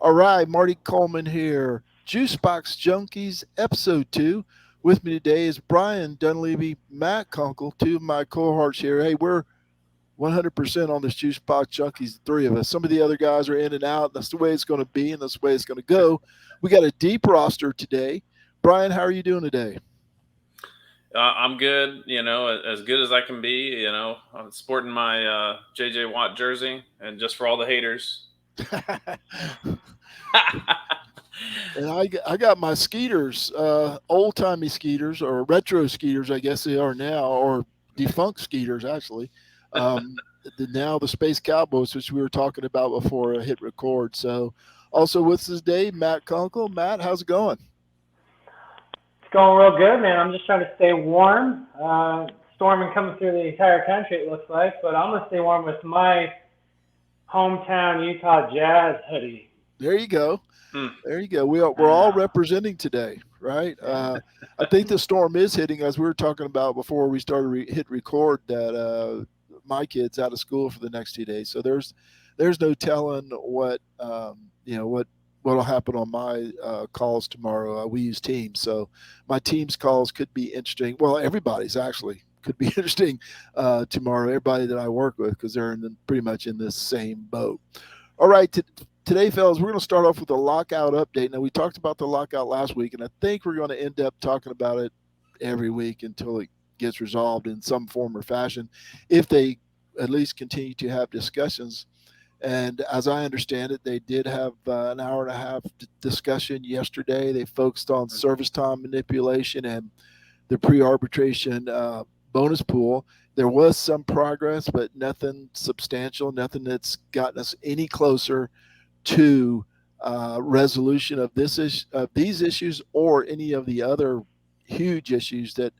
All right, Marty Coleman here. Juicebox Junkies, episode 2. With me today is Brian Dunleavy, Matt Kunkel, two of my cohorts here. Hey, we're 100% on this Juicebox Junkies, the three of us. Some of the other guys are in and out. That's the way it's going to be, and that's the way it's going to go. We got a deep roster today. Brian, how are you doing today? I'm good, as good as I can be. I'm sporting my JJ Watt jersey, and just for all the haters. And I got my Skeeters, old timey Skeeters, or retro Skeeters, I guess they are now, or defunct Skeeters, actually. Um, Now the Space Cowboys, which we were talking about before I hit record. So, also with us today, Matt Kunkel. Matt, how's it going? It's going real good, man. I'm just trying to stay warm. Storming coming through the entire country, it looks like, but I'm gonna stay warm with my hometown Utah Jazz hoodie. There you go. Hmm. There you go. We're all Uh, representing today, right? I think the storm is hitting, as we were talking about before we started hit record, that my kid's out of school for the next 2 days. So there's no telling what what'll happen on my calls tomorrow. We use Teams, so my Teams calls could be interesting. Well, everybody's actually could be interesting tomorrow. Everybody that I work with, because they're pretty much in this same boat. All right, today, fellas, we're going to start off with a lockout update. Now, we talked about the lockout last week, and I think we're going to end up talking about it every week until it gets resolved in some form or fashion, if they at least continue to have discussions. And as I understand it, they did have an hour and a half discussion yesterday. They focused on service time manipulation and the pre-arbitration bonus pool. There was some progress, but nothing substantial, nothing that's gotten us any closer to resolution of these issues or any of the other huge issues that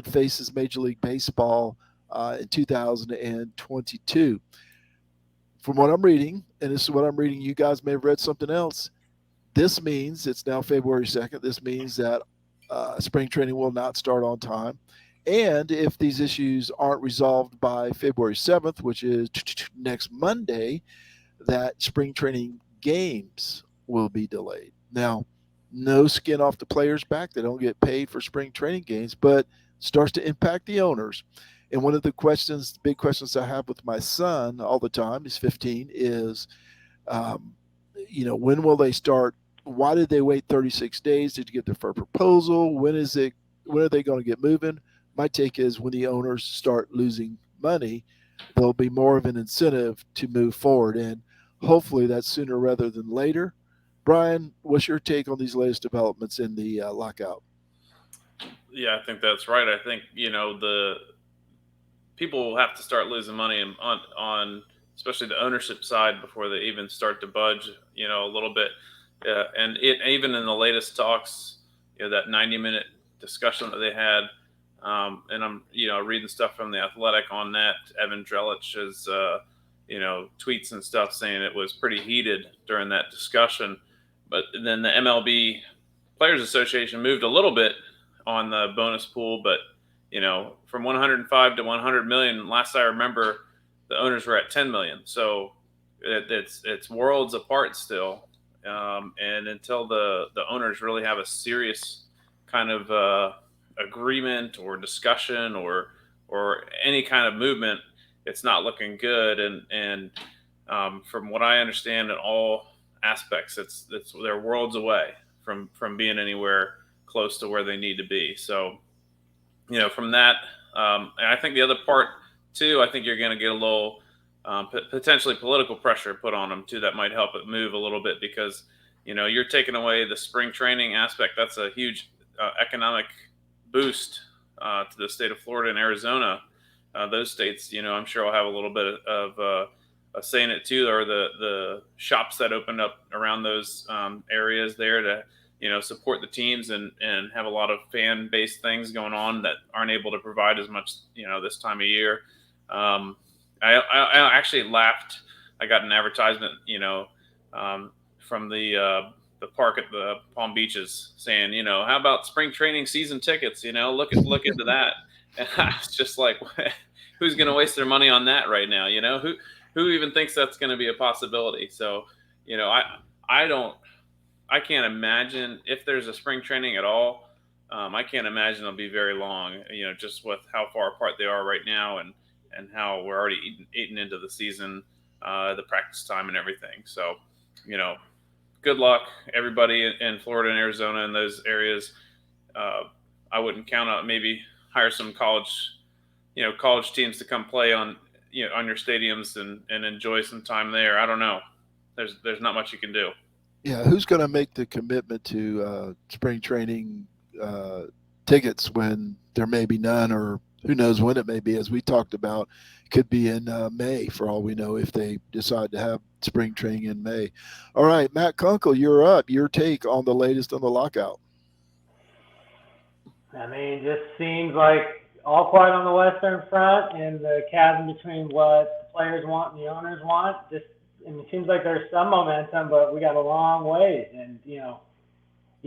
faces Major League Baseball in 2022. From what I'm reading, and this is what I'm reading, you guys may have read something else. This means it's now February 2nd. This means that spring training will not start on time. And if these issues aren't resolved by February 7th, which is next Monday, that spring training games will be delayed. Now, no skin off the players' back. They don't get paid for spring training games, but starts to impact the owners. And one of the questions, big questions I have with my son all the time, he's 15, is, um, when will they start? Why did they wait 36 days to get their first proposal? When is it? When are they going to get moving? My take is when the owners start losing money, there'll be more of an incentive to move forward. And hopefully that's sooner rather than later. Brian, what's your take on these latest developments in the lockout? Yeah, I think that's right. I think the people will have to start losing money on especially the ownership side before they even start to budge. A little bit, and even in the latest talks, that 90-minute discussion that they had. And I'm, reading stuff from the Athletic on that. Evan Drellich's, tweets and stuff saying it was pretty heated during that discussion. But then the MLB Players Association moved a little bit on the bonus pool, but from 105 to 100 million. Last I remember, the owners were at 10 million. So it's worlds apart still. And until the owners really have a serious kind of agreement or discussion or any kind of movement, it's not looking good. And from what I understand, in all aspects, it's they're worlds away from being anywhere close to where they need to be. So from that, and I think the other part too, I think you're going to get a little potentially political pressure put on them too. That might help it move a little bit because you're taking away the spring training aspect. That's a huge economic boost to the state of Florida and Arizona. Those states, I'm sure will have a little bit of a say in it too, or the shops that opened up around those areas there to support the teams and have a lot of fan based things going on that aren't able to provide as much this time of year. I actually laughed. I got an advertisement from the park at the Palm Beaches saying, how about spring training season tickets? Look into that. And I was just like, who's going to waste their money on that right now? Who even thinks that's going to be a possibility? So, I can't imagine if there's a spring training at all. I can't imagine it'll be very long. Just with how far apart they are right now, and how we're already eating into the season, the practice time and everything. So, you know, good luck everybody in Florida and Arizona in those areas. Uh, I wouldn't count on maybe hire some college teams to come play on your stadiums and enjoy some time there. I don't know. There's not much you can do. Yeah, who's going to make the commitment to spring training uh, tickets when there may be none, or who knows when it may be? As we talked about, it could be in May for all we know if they decide to have spring training in May. All right, Matt Kunkel, you're up. Your take on the latest on the lockout. I mean, just seems like all quiet on the Western Front, and the chasm between what the players want and the owners want. And it seems like there's some momentum, but we got a long ways. And you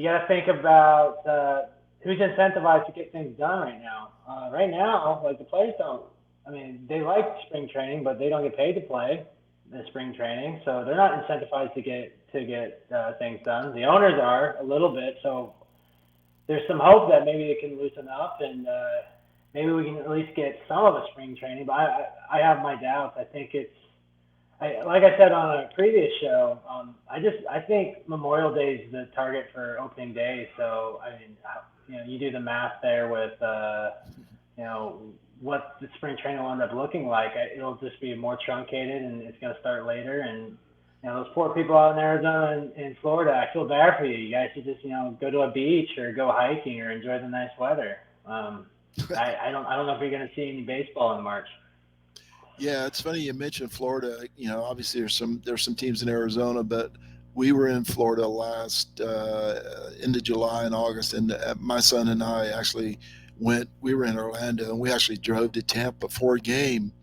got to think about who's incentivized to get things done right now. Right now, like the players don't. I mean, they like spring training, but they don't get paid to play the spring training, so they're not incentivized to get things done. The owners are a little bit, so there's some hope that maybe it can loosen up, and maybe we can at least get some of a spring training. But I have my doubts. I think like I said on a previous show, I think Memorial Day is the target for opening day. So I mean, you do the math there with what the spring training will end up looking like. It'll just be more truncated, and it's going to start later. And those poor people out in Arizona and Florida, I feel bad for you. You guys should just go to a beach or go hiking or enjoy the nice weather. I don't know if you're going to see any baseball in March. Yeah, it's funny you mentioned Florida. Obviously there's some teams in Arizona, but we were in Florida last into July and August, and my son and I actually went. We were in Orlando, and we actually drove to Tampa for a game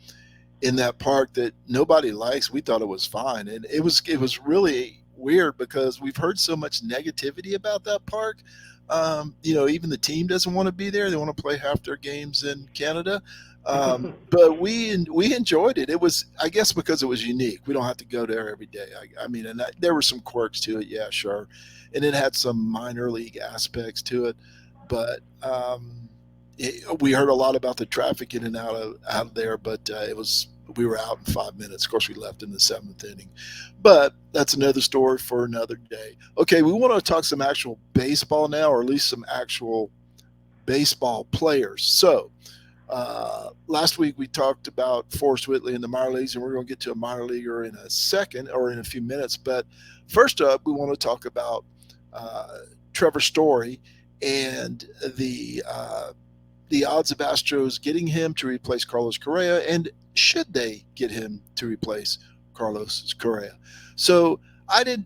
in that park that nobody likes. We thought it was fine, and it was really weird because we've heard so much negativity about that park. Even the team doesn't want to be there. They want to play half their games in Canada. But we enjoyed it. It was, I guess, because it was unique. We don't have to go there every day. I mean, and there were some quirks to it, yeah, sure, and it had some minor league aspects to it, but we heard a lot about the traffic in and out of there. But we were out in 5 minutes. Of course, we left in the seventh inning, but that's another story for another day. Okay, we want to talk some actual baseball now, or at least some actual baseball players. So. Last week we talked about Forrest Whitley in the minor leagues, and we're going to get to a minor leaguer in a second or in a few minutes. But first up, we want to talk about Trevor Story and the odds of Astros getting him to replace Carlos Correa, and should they get him to replace Carlos Correa. So I did,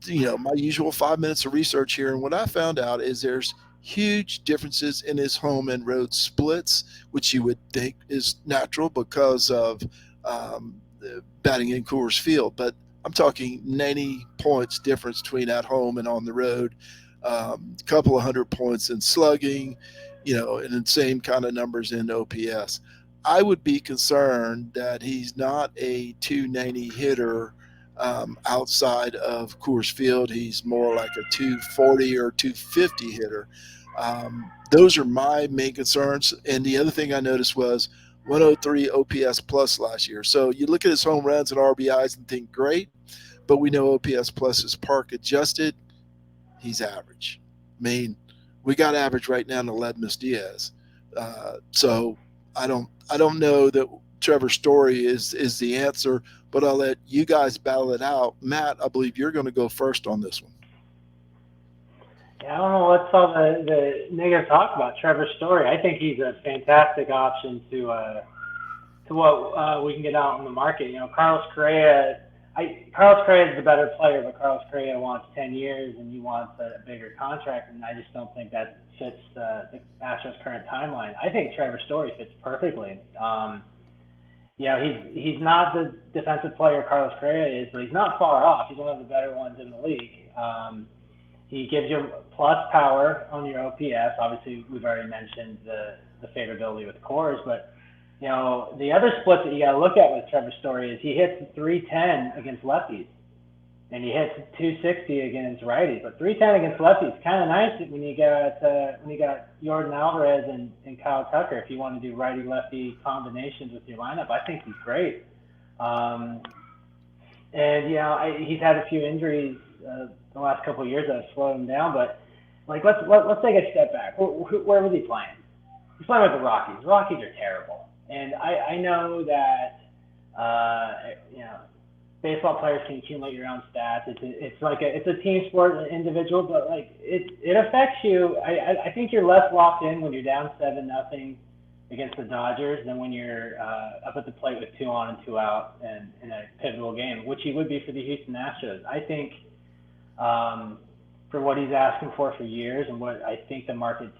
my usual 5 minutes of research here, and what I found out is there's huge differences in his home and road splits, which you would think is natural because of batting in Coors Field. But I'm talking 90 points difference between at home and on the road, a couple of 100 points in slugging, and the same kind of numbers in OPS. I would be concerned that he's not a 290 hitter outside of Coors Field. He's more like a 240 or 250 hitter. Those are my main concerns. And the other thing I noticed was 103 OPS plus last year. So you look at his home runs and RBIs and think great, but we know OPS plus is park adjusted. He's average. I mean, we got average right now in Aledmus Diaz. So I don't know that Trevor Story is the answer, but I'll let you guys battle it out. Matt, I believe you're going to go first on this one. Yeah, I don't know what's all the negative talk about Trevor Story. I think he's a fantastic option to what we can get out on the market. Carlos Correa is the better player, but Carlos Correa wants 10 years and he wants a bigger contract, and I just don't think that fits the Astros' current timeline. I think Trevor Story fits perfectly. He's not the defensive player Carlos Correa is, but he's not far off. He's one of the better ones in the league. He gives you plus power on your OPS. Obviously, we've already mentioned the favorability with cores, but the other split that you got to look at with Trevor Story is he hits 310 against lefties. and he hits 260 against righties, but 310 against lefties. Kind of nice when you got Jordan Alvarez and Kyle Tucker. If you want to do righty lefty combinations with your lineup, I think he's great. And he's had a few injuries the last couple of years that have slowed him down. But like, let's take a step back. Where was he playing? He's playing with the Rockies. The Rockies are terrible, and I know that baseball players can accumulate your own stats. It's a team sport, an individual, but like it affects you. I think you're less locked in when you're down 7-0 against the Dodgers than when you're up at the plate with 2 on and 2 out and in a pivotal game, which he would be for the Houston Astros. I think for what he's asking for years and what I think the market's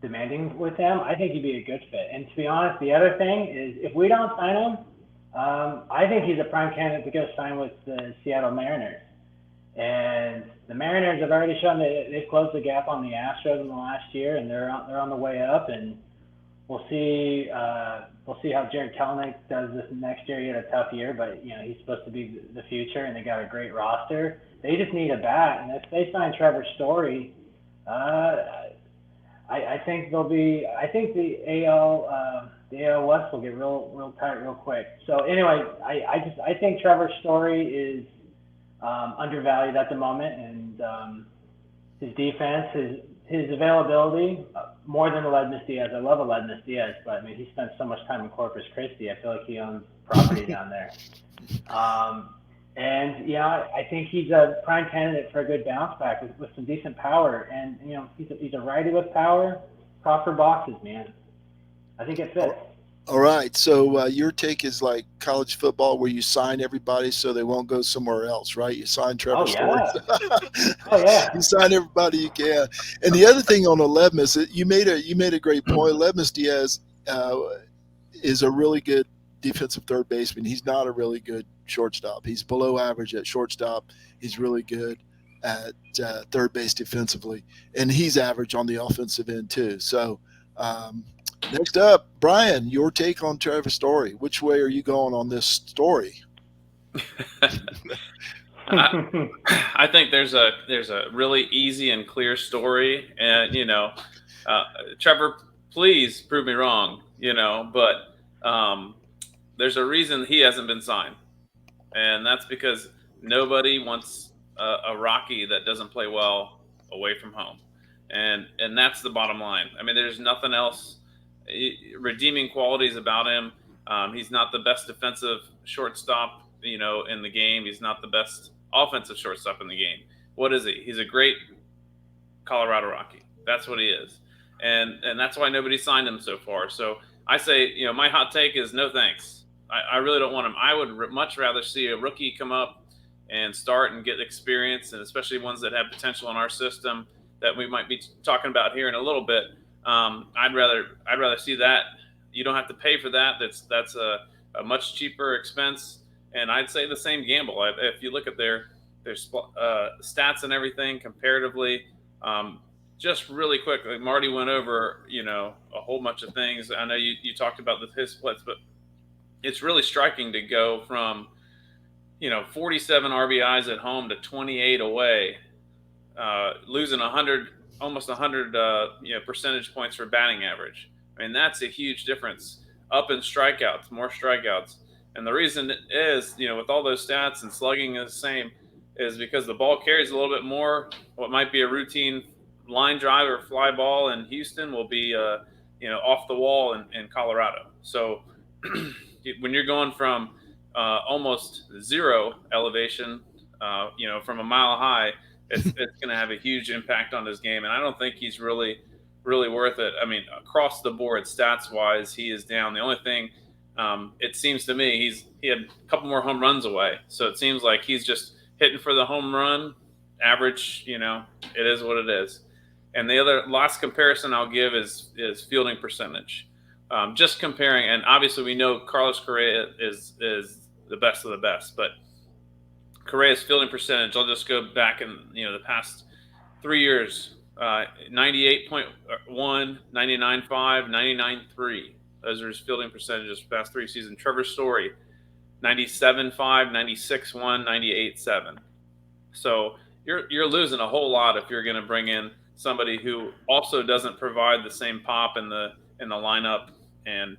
demanding with him, I think he'd be a good fit. And to be honest, the other thing is if we don't sign him, I think he's a prime candidate to go sign with the Seattle Mariners. And the Mariners have already shown that they've closed the gap on the Astros in the last year, and they're on the way up. And we'll see how Jared Kelenic does this next year. He had a tough year, but he's supposed to be the future, and they got a great roster. They just need a bat, and if they sign Trevor Story, I think they'll be. I think the AL West will get real tight real quick. So anyway, I think Trevor Story is undervalued at the moment, and his defense, his availability, more than Aledmys Diaz. I love Aledmys Diaz, but I mean he spent so much time in Corpus Christi. I feel like he owns property down there. And I think he's a prime candidate for a good bounce back with some decent power. And he's a righty with power. Proper boxes, man. I think it fits. All right. So your take is like college football, where you sign everybody so they won't go somewhere else, right? You sign Trevor Story. Oh yeah. You sign everybody you can. And the other thing on Aledmys, you made a great point. Aledmys Diaz is a really good defensive third baseman. He's not a really good shortstop. He's below average at shortstop. He's really good at third base defensively, and he's average on the offensive end too. So next up, Brian, your take on Trevor Story. Which way are you going on this story? I think there's a really easy and clear story, and Trevor, please prove me wrong. But there's a reason he hasn't been signed. And that's because nobody wants a Rocky that doesn't play well away from home. And that's the bottom line. I mean, there's nothing else redeeming qualities about him. He's not the best defensive shortstop, in the game. He's not the best offensive shortstop in the game. What is he? He's a great Colorado Rocky. That's what he is. And that's why nobody signed him so far. So I say, my hot take is no thanks. I really don't want him. I would much rather see a rookie come up and start and get experience, and especially ones that have potential in our system that we might be talking about here in a little bit. I'd rather see that. You don't have to pay for that. That's a much cheaper expense, and I'd say the same gamble. If you look at their stats and everything comparatively, just really quick, like Marty went over, a whole bunch of things. I know you talked about his splits, but it's really striking to go from, 47 RBIs at home to 28 away, losing almost 100 percentage points for batting average. I mean, that's a huge difference. Up in strikeouts, more strikeouts. And the reason is, with all those stats and slugging is the same, is because the ball carries a little bit more. What might be a routine line drive or fly ball in Houston will be, off the wall in Colorado. So when you're going from almost zero elevation, from a mile high, it's going to have a huge impact on his game. And I don't think he's really worth it. I mean, across the board, stats wise, he is down. The only thing, it seems to me, he had a couple more home runs away. So it seems like he's just hitting for the home run average. It is what it is. And the other last comparison I'll give is fielding percentage. Just comparing, and obviously we know Carlos Correa is the best of the best, but Correa's fielding percentage, I'll just go back in the past 3 years, 98.1, 99.5, 99.3. Those are his fielding percentages for the past 3 seasons. Trevor Story, 97.5, 96.1, 98.7. So you're losing a whole lot if you're going to bring in somebody who also doesn't provide the same pop in the lineup. And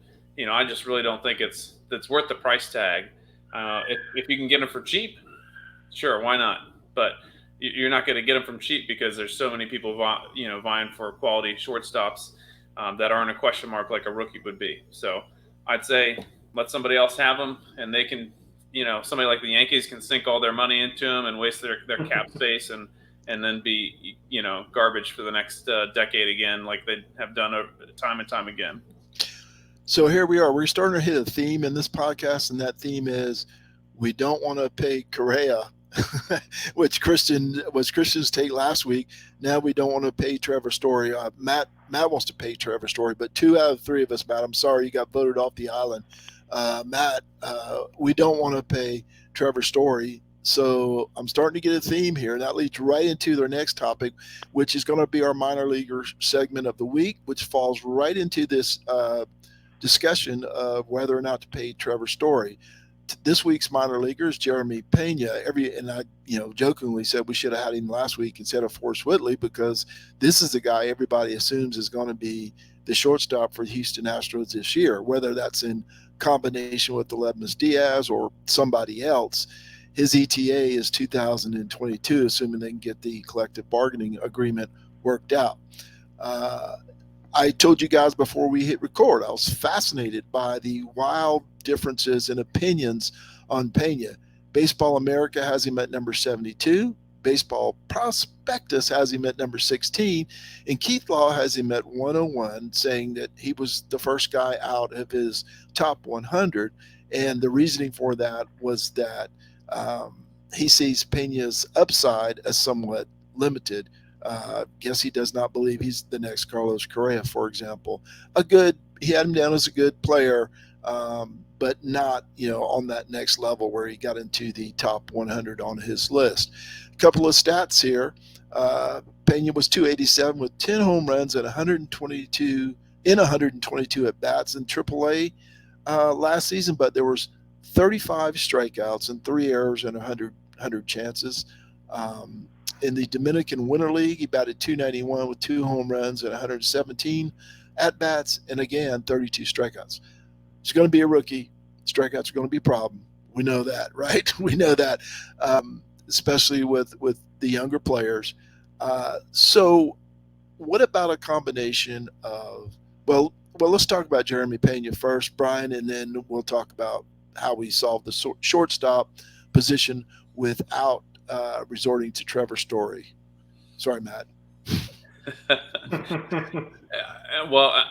I just really don't think it's worth the price tag. If you can get them for cheap, sure, why not? But you're not going to get them from cheap because there's so many people vying for quality shortstops that aren't a question mark like a rookie would be. So I'd say let somebody else have them, and they can, somebody like the Yankees can sink all their money into them and waste their cap space and then be garbage for the next decade again, like they have done time and time again. So here we are. We're starting to hit a theme in this podcast, and that theme is we don't want to pay Correa, which was Christian's take last week. Now we don't want to pay Trevor Story. Matt wants to pay Trevor Story, but 2 out of 3 of us, Matt, I'm sorry you got voted off the island. Matt, we don't want to pay Trevor Story. So I'm starting to get a theme here, and that leads right into their next topic, which is going to be our minor leaguer segment of the week, which falls right into this discussion of whether or not to pay Trevor Story. This week's minor leaguer is Jeremy Pena. And I, jokingly said we should have had him last week instead of Forrest Whitley, because this is the guy everybody assumes is going to be the shortstop for the Houston Astros this year, whether that's in combination with Aledmys Diaz or somebody else. His ETA is 2022, assuming they can get the collective bargaining agreement worked out. I told you guys before we hit record, I was fascinated by the wild differences in opinions on Pena. Baseball America has him at number 72. Baseball Prospectus has him at number 16. And Keith Law has him at 101, saying that he was the first guy out of his top 100. And the reasoning for that was that he sees Pena's upside as somewhat limited. Guess he does not believe he's the next Carlos Correa, for example. He had him down as a good player, but not, on that next level where he got into the top 100 on his list. A couple of stats here. Pena was 287 with 10 home runs at 122 at bats in AAA last season, but there was 35 strikeouts and 3 errors and 100 chances. In the Dominican Winter League, he batted 291 with 2 home runs and 117 at-bats, and again, 32 strikeouts. He's going to be a rookie. Strikeouts are going to be a problem. We know that, right? We know that, especially with the younger players. So what about a combination of, well, let's talk about Jeremy Pena first, Brian, and then we'll talk about how we solve the shortstop position without resorting to Trevor Story. Sorry, Matt. Well,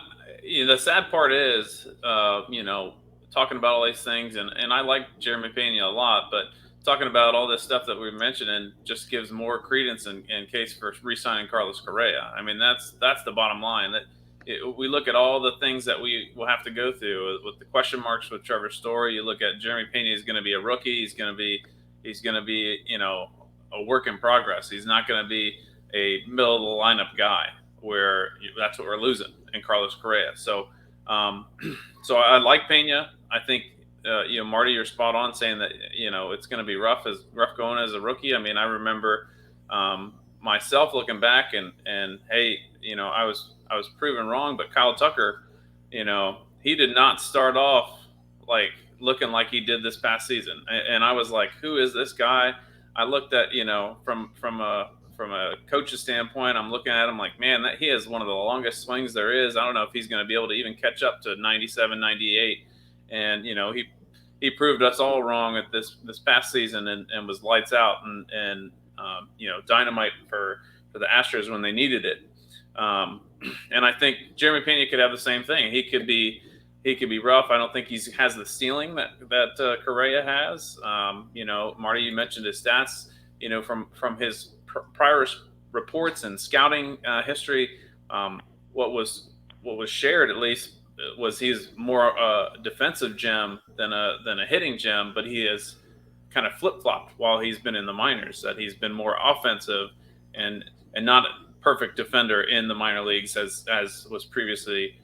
the sad part is, talking about all these things, and I like Jeremy Pena a lot, but talking about all this stuff that we mentioned and just gives more credence in case for re-signing Carlos Correa. I mean, that's the bottom line. That we look at all the things that we will have to go through with the question marks with Trevor Story. You look at Jeremy Pena is going to be a rookie. He's going to be a work in progress. He's not going to be a middle of the lineup guy where that's what we're losing in Carlos Correa. So I like Pena. I think Marty, you're spot on saying that it's going to be rough going as a rookie. I mean, I remember myself looking back and hey, I was proven wrong, but Kyle Tucker, he did not start off like looking like he did this past season. And I was like, who is this guy? I looked at, from a coach's standpoint, I'm looking at him like, man, that he has one of the longest swings there is. I don't know if he's going to be able to even catch up to 97, 98. And, he proved us all wrong at this past season and was lights out and dynamite for the Astros when they needed it. And I think Jeremy Pena could have the same thing. He could be rough. I don't think he has the ceiling that Correa has. Marty, you mentioned his stats. From his prior reports and scouting history, what was shared at least was he's more a defensive gem than a hitting gem, but he has kind of flip-flopped while he's been in the minors. That he's been more offensive and not a perfect defender in the minor leagues as was previously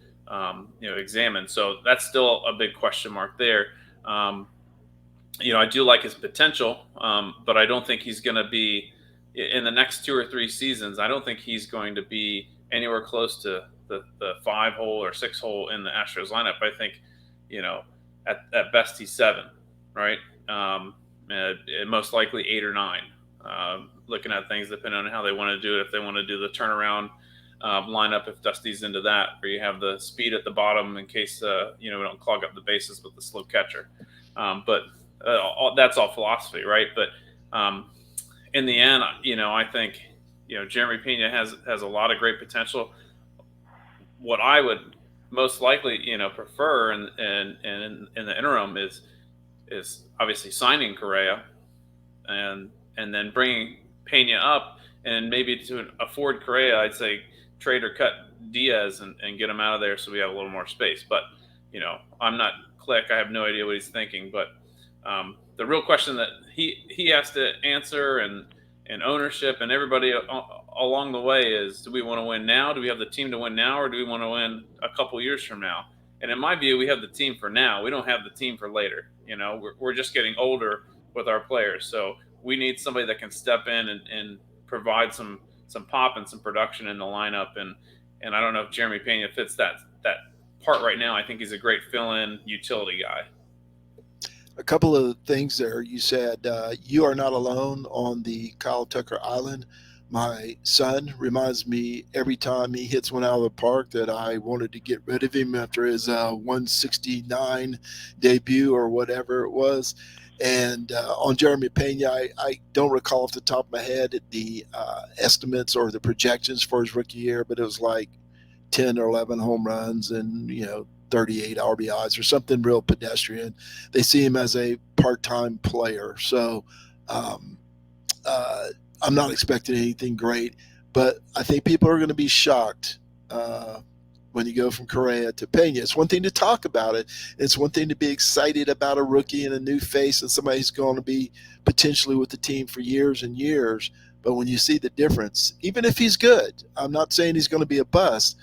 examined. So that's still a big question mark there. I do like his potential, but I don't think he's going to be in the next 2 or 3 seasons. I don't think he's going to be anywhere close to the 5 hole or 6 hole in the Astros lineup. I think, at best he's 7, right? Most likely 8 or 9. Looking at things depending on how they want to do it. If they want to do the turnaround lineup, if Dusty's into that, where you have the speed at the bottom in case we don't clog up the bases with the slow catcher. But that's all philosophy, right? But in the end, I think Jeremy Pena has a lot of great potential. What I would most likely prefer in the interim is obviously signing Correa and then bringing Pena up, and maybe to afford Correa, I'd say trade or cut Diaz and get him out of there so we have a little more space. But I'm not Click. I have no idea what he's thinking. But the real question that he has to answer, and ownership and everybody along the way, is: do we want to win now? Do we have the team to win now, or do we want to win a couple years from now? And in my view, we have the team for now. We don't have the team for later. We're just getting older with our players, so we need somebody that can step in and provide some pop and some production in the lineup. And I don't know if Jeremy Pena fits that part right now. I think he's a great fill-in utility guy. A couple of things there. You said you are not alone on the Kyle Tucker Island. My son reminds me every time he hits one out of the park that I wanted to get rid of him after his 169 debut or whatever it was. And on Jeremy Pena, I don't recall off the top of my head the estimates or the projections for his rookie year, but it was like 10 or 11 home runs and 38 RBIs or something real pedestrian. They see him as a part-time player, so I'm not expecting anything great. But I think people are going to be shocked when you go from Correa to Pena. It's one thing to talk about it. It's one thing to be excited about a rookie and a new face and somebody who's going to be potentially with the team for years and years. But when you see the difference, even if he's good, I'm not saying he's going to be a bust,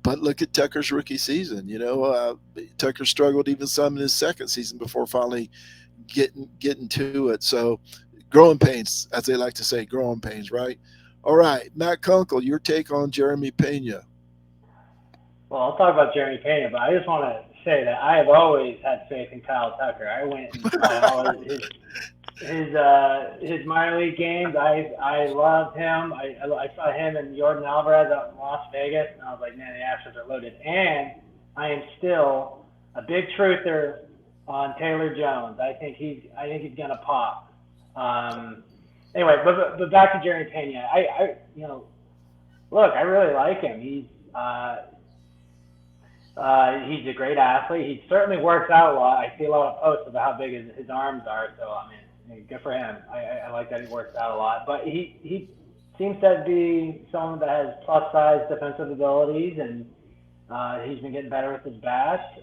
but look at Tucker's rookie season. Tucker struggled even some in his second season before finally getting to it. So growing pains, as they like to say, growing pains, right? All right, Matt Kunkel, your take on Jeremy Pena. Well, I'll talk about Jeremy Pena, but I just want to say that I have always had faith in Kyle Tucker. I went and saw all his minor league games. I loved him. I saw him and Jordan Alvarez out in Las Vegas, and I was like, man, the Astros are loaded. And I am still a big truther on Taylor Jones. I think he's gonna pop. Anyway, but back to Jeremy Pena. Look, I really like him. He's a great athlete. He certainly works out a lot. I see a lot of posts about how big his arms are. So I mean, good for him. I like that he works out a lot. But he seems to be someone that has plus size defensive abilities, and he's been getting better with his bat.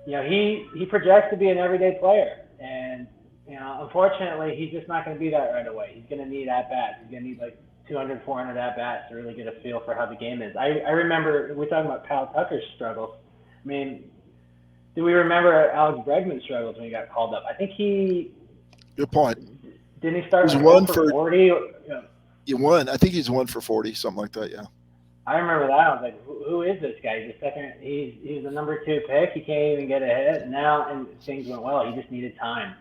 He projects to be an everyday player, and unfortunately, he's just not going to be that right away. He's going to need at bats. He's going to need like 200, 400 at bats to really get a feel for how the game is. I remember we're talking about Kyle Tucker's struggles. I mean, do we remember Alex Bregman's struggles when he got called up? I think Good point. Didn't he start with one for 40? You won. I think he's 1 for 40, something like that. Yeah. I remember that. I was like, who is this guy? He's the second. He's the number 2 pick. He can't even get a hit. And things went well. He just needed time.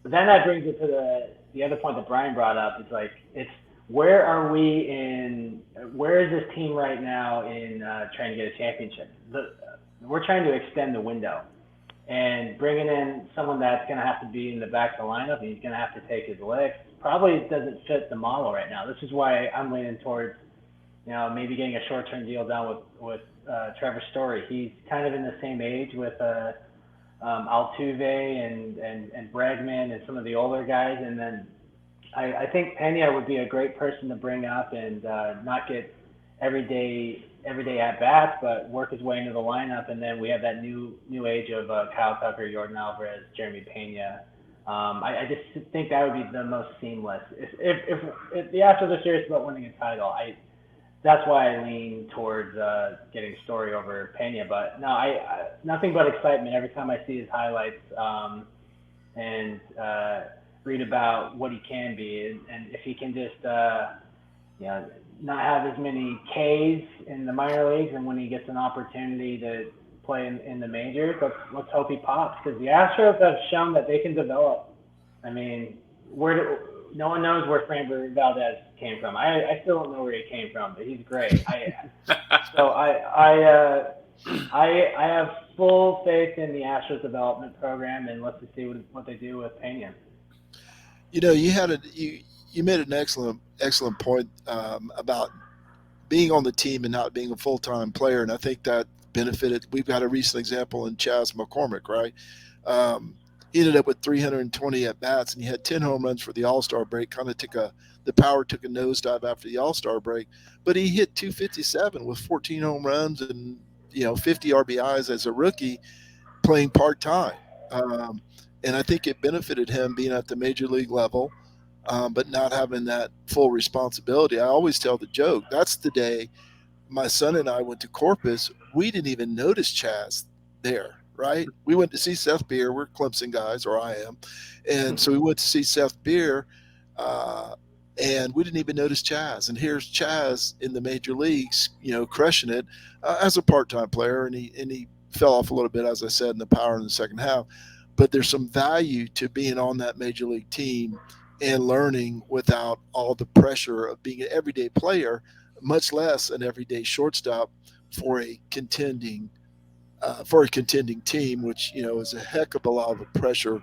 But then that brings it to the other point that Brian brought up. It's where is this team right now in trying to get a championship? We're trying to extend the window, and bringing in someone that's going to have to be in the back of the lineup, and he's going to have to take his licks, probably doesn't fit the model right now. This is why I'm leaning towards maybe getting a short-term deal done with Trevor Story. He's kind of in the same age with Altuve and Bregman and some of the older guys, and then I think Pena would be a great person to bring up and not get everyday at bats, but work his way into the lineup. And then we have that new age of Kyle Tucker, Jordan Alvarez, Jeremy Pena. I just think that would be the most seamless. If the Astros are serious about winning a title, that's why I lean towards getting Story over Pena. But no, I nothing but excitement every time I see his highlights and read about what he can be, and if he can just you know not have as many Ks in the minor leagues, and when he gets an opportunity to play in the majors, let's hope he pops because the Astros have shown that they can develop. I mean, no one knows where Framber Valdez came from. I still don't know where he came from, but he's great. I have full faith in the Astros development program, and let's just see what they do with Pena. You made an excellent point about being on the team and not being a full time player, and I think that benefited. We've got a recent example in Chas McCormick, right? Um, he ended up with 320 at bats, and he had 10 home runs for the All Star break. Kind of the power took a nosedive after the All Star break, but he hit 257 with 14 home runs and 50 RBIs as a rookie playing part time. Um, and I think it benefited him being at the major league level, but not having that full responsibility. I always tell the joke that's the day my son and I went to Corpus. We didn't even notice Chaz there, right? We went to see Seth Beer. We're Clemson guys, or I am. And so we went to see Seth Beer, uh, and we didn't even notice Chaz. And here's Chaz in the major leagues, crushing it as a part-time player. And he fell off a little bit, as I said, in the power in the second half. But there's some value to being on that major league team and learning without all the pressure of being an everyday player, much less an everyday shortstop for a contending team, which is a heck of a lot of pressure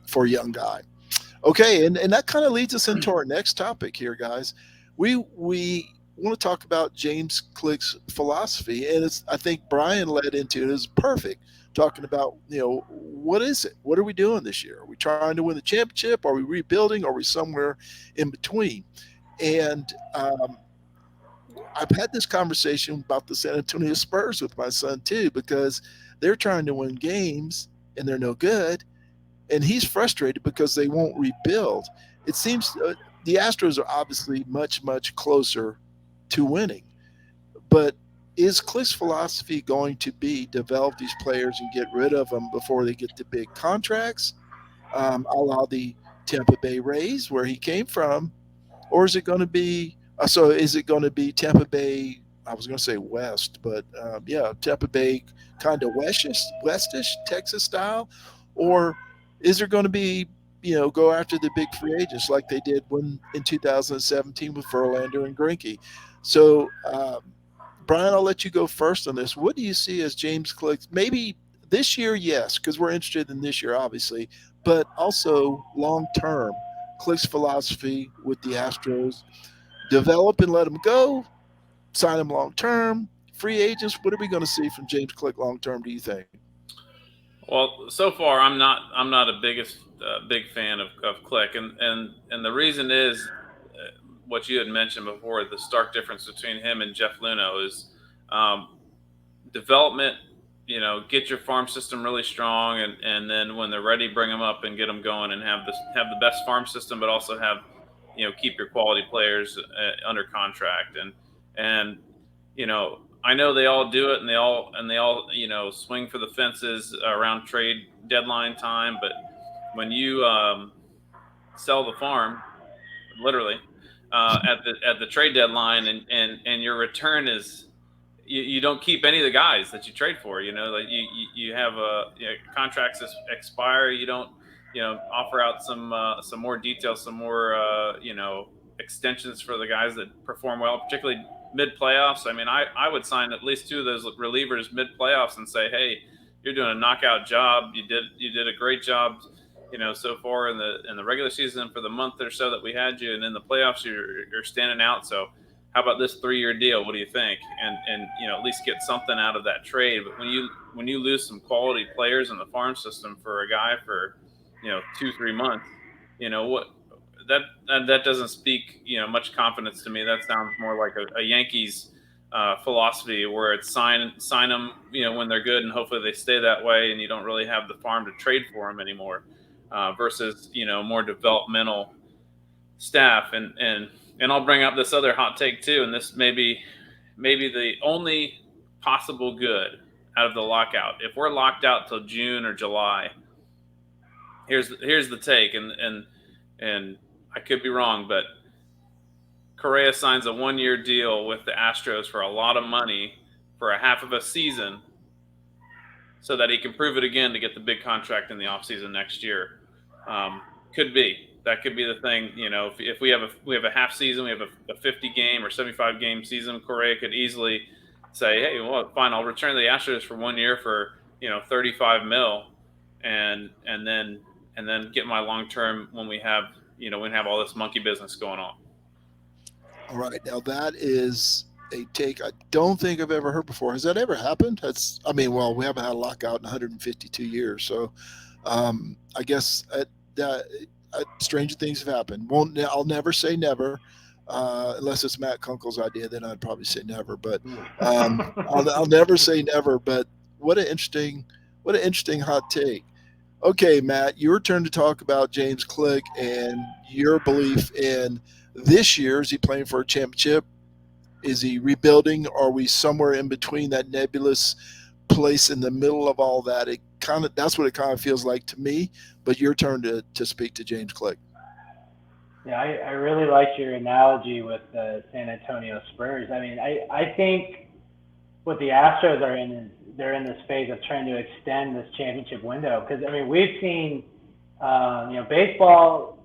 for a young guy. Okay, and that kind of leads us into our next topic here, guys. We want to talk about James Click's philosophy, and I think Brian led into it. Is perfect talking about what is it? What are we doing this year? Are we trying to win the championship? Are we rebuilding? Are we somewhere in between? And I've had this conversation about the San Antonio Spurs with my son too, because they're trying to win games and they're no good, and he's frustrated because they won't rebuild. It seems the Astros are obviously much closer to winning, but is Cliff's philosophy going to be develop these players and get rid of them before they get the big contracts, a la the Tampa Bay Rays where he came from, or is it going to be is it going to be Tampa Bay? I was going to say West, but yeah, Tampa Bay kind of westish Texas style, or is there going to be go after the big free agents like they did when in 2017 with Verlander and Greinke? So Brian, I'll let you go first on this. What do you see as James Click? Maybe this year, yes, because we're interested in this year, obviously, but also long term. Click's philosophy with the Astros: develop and let them go, sign them long term, free agents. What are we going to see from James Click long term? Do you think? Well, so far I'm not a big fan of Click, and the reason is what you had mentioned before. The stark difference between him and Jeff Luno is um, development. Get your farm system really strong, and then when they're ready, bring them up and get them going, and have the best farm system, but also have keep your quality players under contract. And I know they all do it, and they all swing for the fences around trade deadline time, but when you sell the farm, literally at the trade deadline, and your return is you don't keep any of the guys that you trade for. Like you have contracts expire. You don't offer out some more details, some more extensions for the guys that perform well, particularly mid playoffs. I mean, I would sign at least two of those relievers mid playoffs and say, hey, you're doing a knockout job. You did a great job. So far in the regular season for the month or so that we had you, and in the playoffs you're standing out. So how about this 3-year deal? What do you think? And at least get something out of that trade. But when you lose some quality players in the farm system for a guy for 2-3 months, what that doesn't speak much confidence to me. That sounds more like a Yankees philosophy where it's sign them when they're good, and hopefully they stay that way, and you don't really have the farm to trade for them anymore, versus more developmental staff. And And I'll bring up this other hot take too, and this may be the only possible good out of the lockout. If we're locked out till June or July, here's the take, and I could be wrong, but Correa signs a 1-year deal with the Astros for a lot of money for a half of a season, so that he can prove it again to get the big contract in the offseason next year. Could be. That could be the thing. If we have a half season, we have a 50 game or 75 game season, Correa could easily say, hey, well, fine, I'll return to the Astros for 1 year for 35 mil, and then get my long term when we have all this monkey business going on. All right, now that is a take I don't think I've ever heard before. Has that ever happened? We haven't had a lockout in 152 years, so I guess stranger things have happened. I'll never say never, unless it's Matt Kunkel's idea. Then I'd probably say never. But I'll never say never. But what an interesting hot take. Okay, Matt, your turn to talk about James Click and your belief in this year. Is he playing for a championship? Is he rebuilding? Are we somewhere in between, that nebulous place in the middle of all that? That's what it kind of feels like to me. But your turn to speak to James Click. Yeah, I really like your analogy with the San Antonio Spurs. I mean, I think what the Astros are in is they're in this phase of trying to extend this championship window. Because, I mean, we've seen, baseball,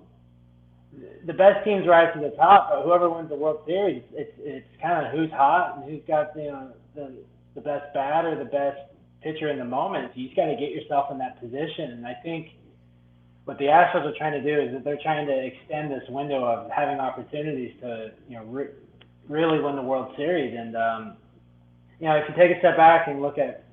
the best teams rise to the top, but whoever wins the World Series, it's kind of who's hot and who's got the best bat or the best pitcher in the moment. So you just got to get yourself in that position. And I think what the Astros are trying to do is that they're trying to extend this window of having opportunities to really win the World Series. And if you take a step back and look at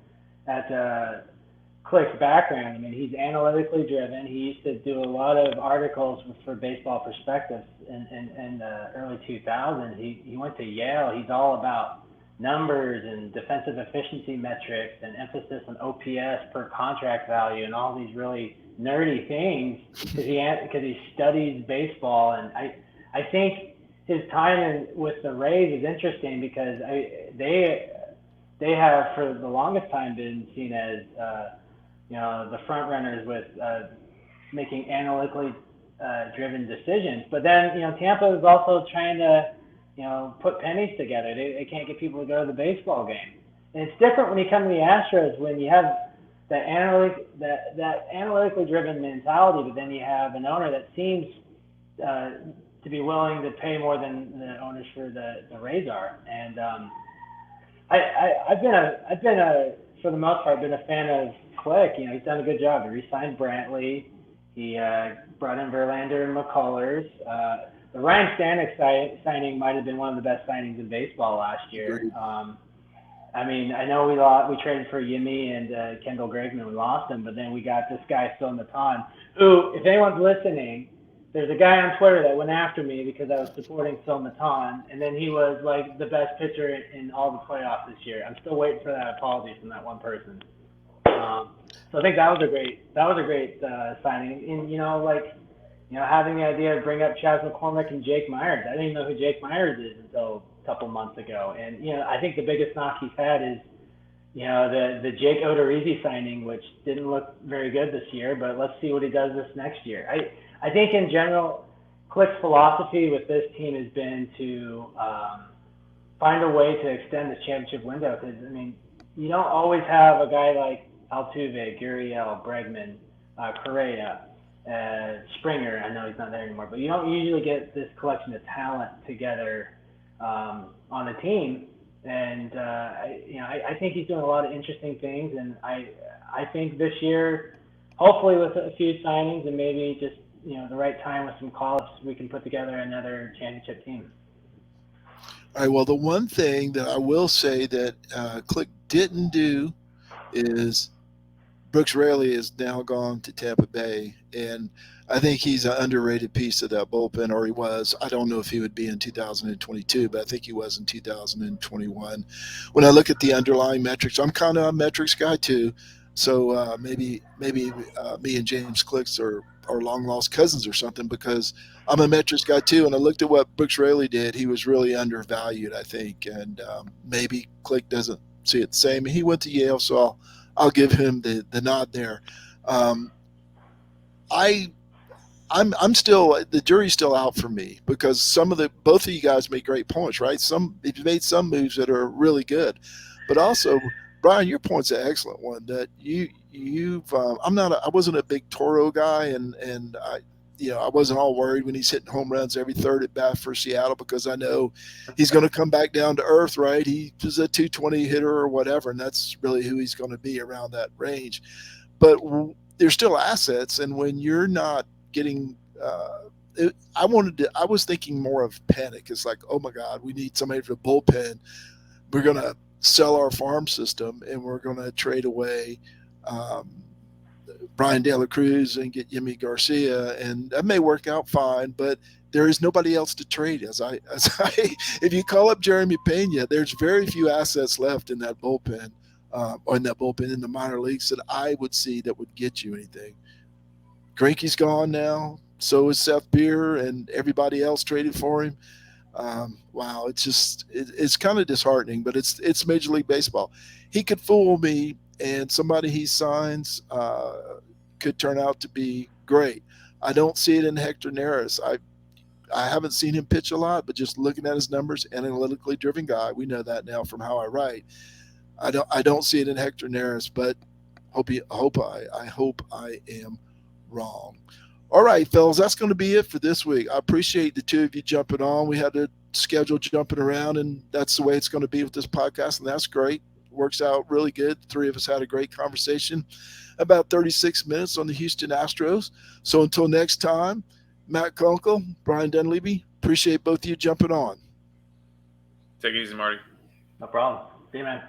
Click's background, I mean, he's analytically driven. He used to do a lot of articles for Baseball Prospectus in the early 2000s. He went to Yale. He's all about numbers and defensive efficiency metrics and emphasis on OPS per contract value and all these really nerdy things because he studies baseball. And I think his time with the Rays is interesting because they have for the longest time been seen as the front runners with making analytically driven decisions. But then Tampa is also trying to put pennies together. They can't get people to go to the baseball game. And it's different when you come to the Astros when you have that analytically driven mentality, but then you have an owner that seems to be willing to pay more than the owners for the Rays are. And I've been for the most part been a fan of Click. He's done a good job. He re-signed Brantley. He brought in Verlander and McCullers. The Ryan Stanek signing might have been one of the best signings in baseball last year. I mean, I know we traded for Yimmy and Kendall Bregman. We lost him, but then we got this guy Phil Maton, who, if anyone's listening, there's a guy on Twitter that went after me because I was supporting Phil Maton, and then he was like the best pitcher in all the playoffs this year. I'm still waiting for that apology from that one person. So I think that was a great signing. And having the idea to bring up Chas McCormick and Jake Myers. I didn't even know who Jake Myers is until a couple months ago. And I think the biggest knock he's had is the Jake Odorizzi signing, which didn't look very good this year. But let's see what he does this next year. I think in general, Click's philosophy with this team has been to find a way to extend the championship window. Because I mean, you don't always have a guy like Altuve, Gurriel, Bregman, Correa, Springer. I know he's not there anymore, but you don't usually get this collection of talent together on a team. And I think he's doing a lot of interesting things. And I think this year, hopefully with a few signings and maybe just the right time with some call-ups, we can put together another championship team. All right. Well, the one thing that I will say that Click didn't do is Brooks Raley is now gone to Tampa Bay, and I think he's an underrated piece of that bullpen, or he was. I don't know if he would be in 2022, but I think he was in 2021. When I look at the underlying metrics, I'm kind of a metrics guy too. So maybe me and James Clicks are long lost cousins or something, because I'm a metrics guy too, and I looked at what Brooks Raley did. He was really undervalued, I think, and maybe Click doesn't see it the same. He went to Yale, so I'll give him the nod there. Um, I I'm still, the jury's still out for me, because both of you guys made great points, right? You've made some moves that are really good, but also, Brian, your point's an excellent one. That you've I wasn't a big Toro guy, and I wasn't all worried when he's hitting home runs every third at bat for Seattle, because I know he's going to come back down to earth, right? He was a 220 hitter or whatever, and that's really who he's going to be around that range. But there's still assets, and when you're not getting I was thinking more of panic. It's like, oh my God, we need somebody for the bullpen. We're going to sell our farm system, and we're going to trade away um, Brian De La Cruz and get Yimi Garcia, and that may work out fine, but there is nobody else to trade. If you call up Jeremy Pena, there's very few assets left in that bullpen, or in that bullpen in the minor leagues, that I would see that would get you anything. Greinke's gone now. So is Seth Beer, and everybody else traded for him. Wow, it's kind of disheartening, but it's Major League Baseball. He could fool me, and somebody he signs could turn out to be great. I don't see it in Hector Neris. I haven't seen him pitch a lot, but just looking at his numbers, analytically driven guy. We know that now from how I write. I don't see it in Hector Neris, but I hope I am wrong. All right, fellas, that's going to be it for this week. I appreciate the two of you jumping on. We had to schedule jumping around, and that's the way it's going to be with this podcast, and that's great. Works out really good. The three of us had a great conversation, about 36 minutes on the Houston Astros. So until next time, Matt Kunkel, Brian Dunleavy, appreciate both of you jumping on. Take it easy, Marty. No problem. See you, man.